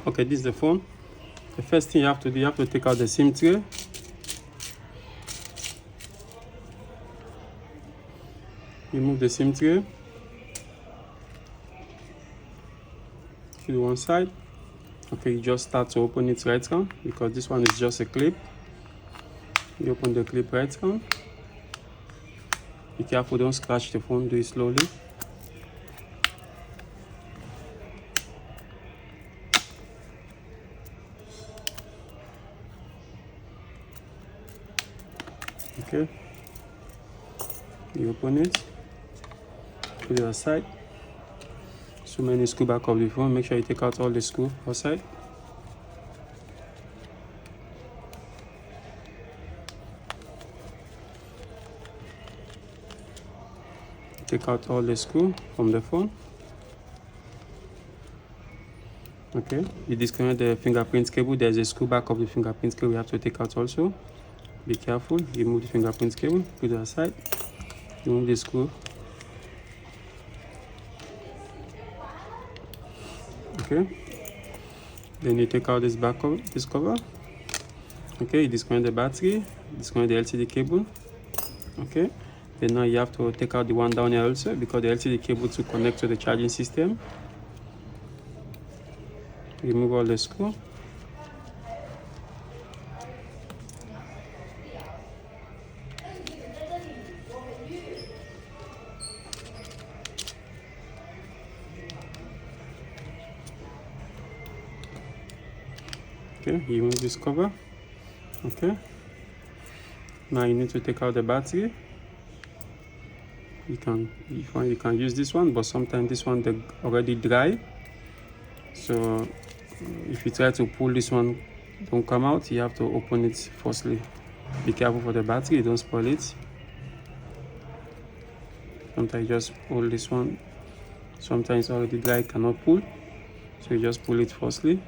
Okay, this is the phone. The first thing you have to do, you have to take out the SIM tray. Remove the SIM tray to one side. Okay, you just start to open it right round because this one is just a clip. You open the clip right round. Be careful, don't scratch the phone, do it slowly. Okay, you open it, put it aside. So many screw back of the phone, make sure you take out all the screw outside. Take out all the screw from the phone. Okay, you disconnect the fingerprint cable. There's a screw back of the fingerprint cable you have to take out also. Be careful, remove the fingerprint cable, put it aside, remove the screw. Okay, then you take out this back of this cover. Okay, you disconnect the battery, disconnect the LCD cable. Okay, then now you have to take out the one down here also because the LCD cable to connect to the charging system. Remove all the screw. Okay, you remove this cover. Okay, now you need to take out the battery. You can use this one, but sometimes this one they already dry. So if you try to pull this one, don't come out, you have to open it forcefully. Be careful for the battery, don't spoil it. Sometimes you just pull this one. Sometimes already dry, cannot pull. So you just pull it forcefully.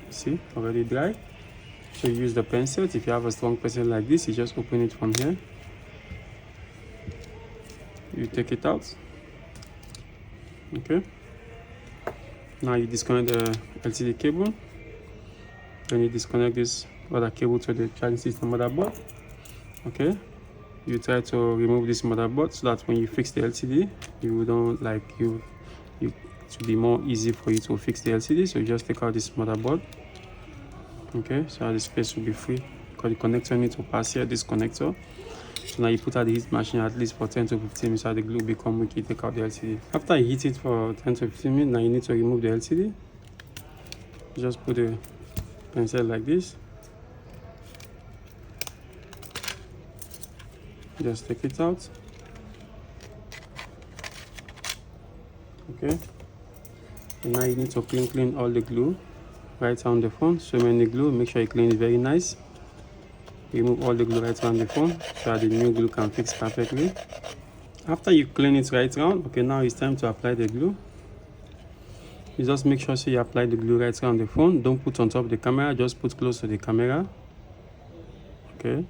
See, already dry. So you use the pencil. If you have a strong pencil like this, you just open it from here. You take it out. Okay. Now you disconnect the LCD cable. Then you disconnect this other cable to the charging system motherboard. Okay. You try to remove this motherboard so that when you fix the LCD, you don't it will be more easy for you to fix the LCD. So you just take out this motherboard. Okay, so the space will be free because the connector needs to pass here, this connector. So now you put out the heat machine at least for 10 to 15 minutes so the glue become weak. You take out the LCD. After you heat it for 10 to 15 minutes, now you need to remove the LCD. Just put the pencil like this. Just take it out. Okay, and now you need to clean all the glue right on the phone. So many glue, make sure you clean it very nice. Remove all the glue right around the phone so that the new glue can fix perfectly. After you clean it right around, okay, now it's time to apply the glue. You just make sure you apply the glue right around the phone. Don't put on top of the camera, just put close to the camera. Okay,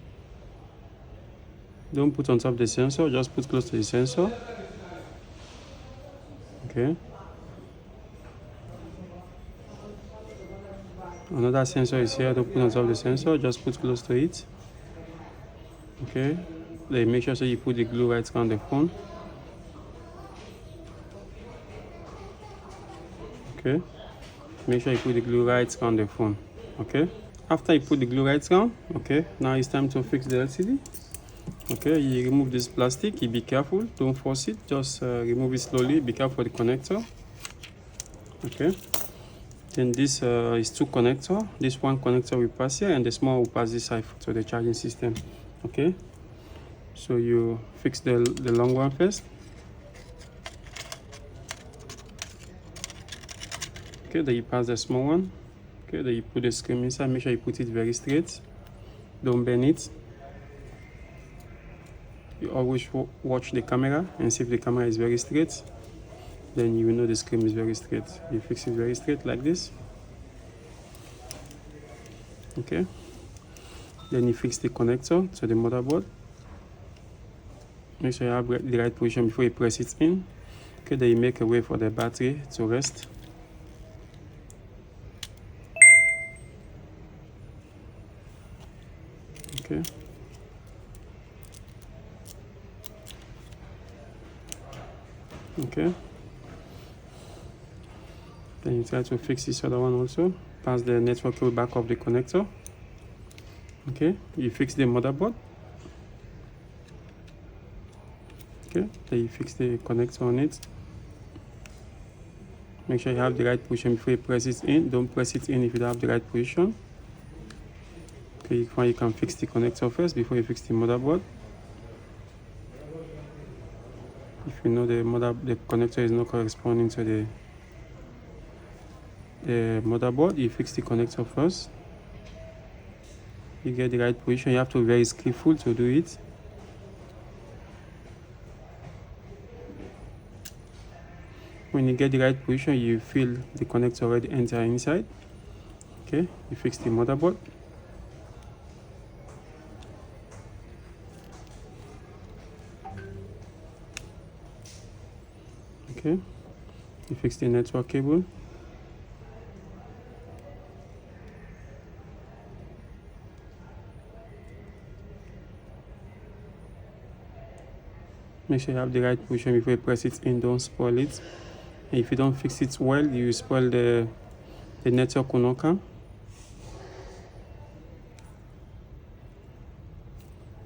don't put on top of the sensor, just put close to the sensor. Okay, another sensor is here. Don't put on top of the sensor, just put close to it. Okay, then make sure you put the glue right around the phone. Okay, make sure you put the glue right around the phone. Okay, after you put the glue right around, okay, now it's time to fix the LCD. Okay, you remove this plastic. You be careful, don't force it, just remove it slowly. Be careful for the connector. Okay, then this is two connector. This one connector will pass here and the small will pass this side to the charging system. Okay, so you fix the long one first. Okay, then you pass the small one. Okay, then you put the screen inside. Make sure you put it very straight, don't bend it. You always watch the camera and see if the camera is very straight, then you will know the screen is very straight. You fix it very straight like this. Okay, then you fix the connector to the motherboard. Make sure you have the right position before you press it in. Okay, then you make a way for the battery to rest. Okay. Okay. Then you try to fix this other one also. Pass the network cable back of the connector. Okay, you fix the motherboard. Okay, then you fix the connector on it. Make sure you have the right position before you press it in. Don't press it in if you don't have the right position. Okay, you can fix the connector first before you fix the motherboard. If you know the connector is not corresponding to the motherboard, you fix the connector first. You get the right position. You have to be very skillful to do it. When you get the right position, you feel the connector already enter inside. Okay, you fix the motherboard. Okay, you fix the network cable. Make sure you have the right position before you press it in. Don't spoil it. And if you don't fix it well, you spoil the network connector.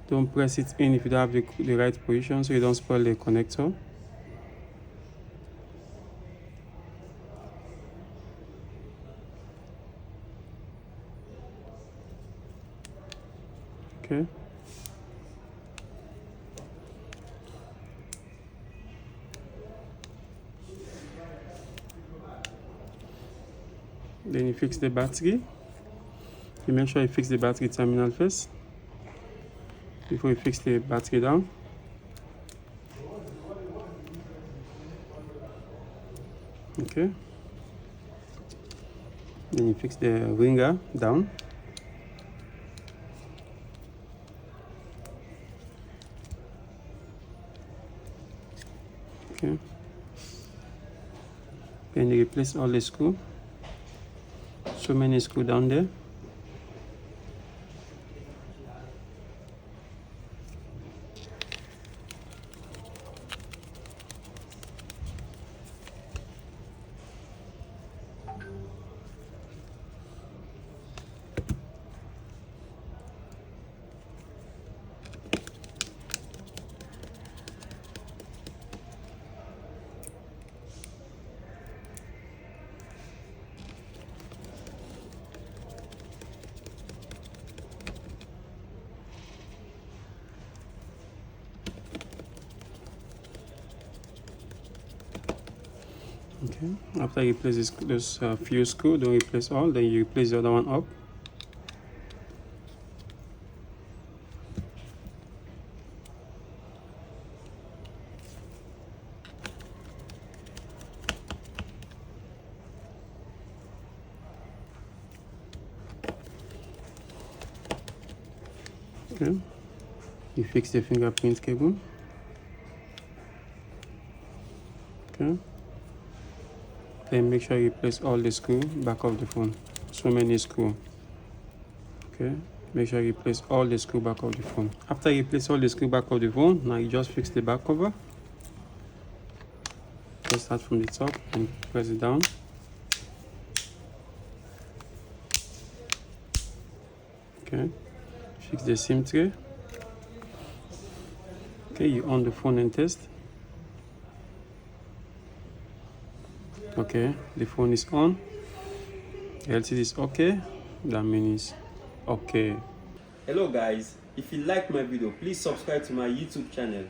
Don't press it in if you don't have the right position, so you don't spoil the connector. Okay. Then you fix the battery. You make sure you fix the battery terminal first before you fix the battery down. Okay. Then you fix the ringer down. Okay. Then you replace all the screws. So many screws down there. Okay, after you replace those few screws, don't replace all, then you replace the other one up. Okay, you fix the fingerprint cable. Okay. Then make sure you place all the screws back of the phone. So many screws. Okay. Make sure you place all the screws back of the phone. After you place all the screws back of the phone, now you just fix the back cover. Just start from the top and press it down. Okay. Fix the SIM tray. Okay, you on the phone and test. Okay, the phone is on. The LCD is okay. That means okay. Hello guys, if you like my video, please subscribe to my YouTube channel.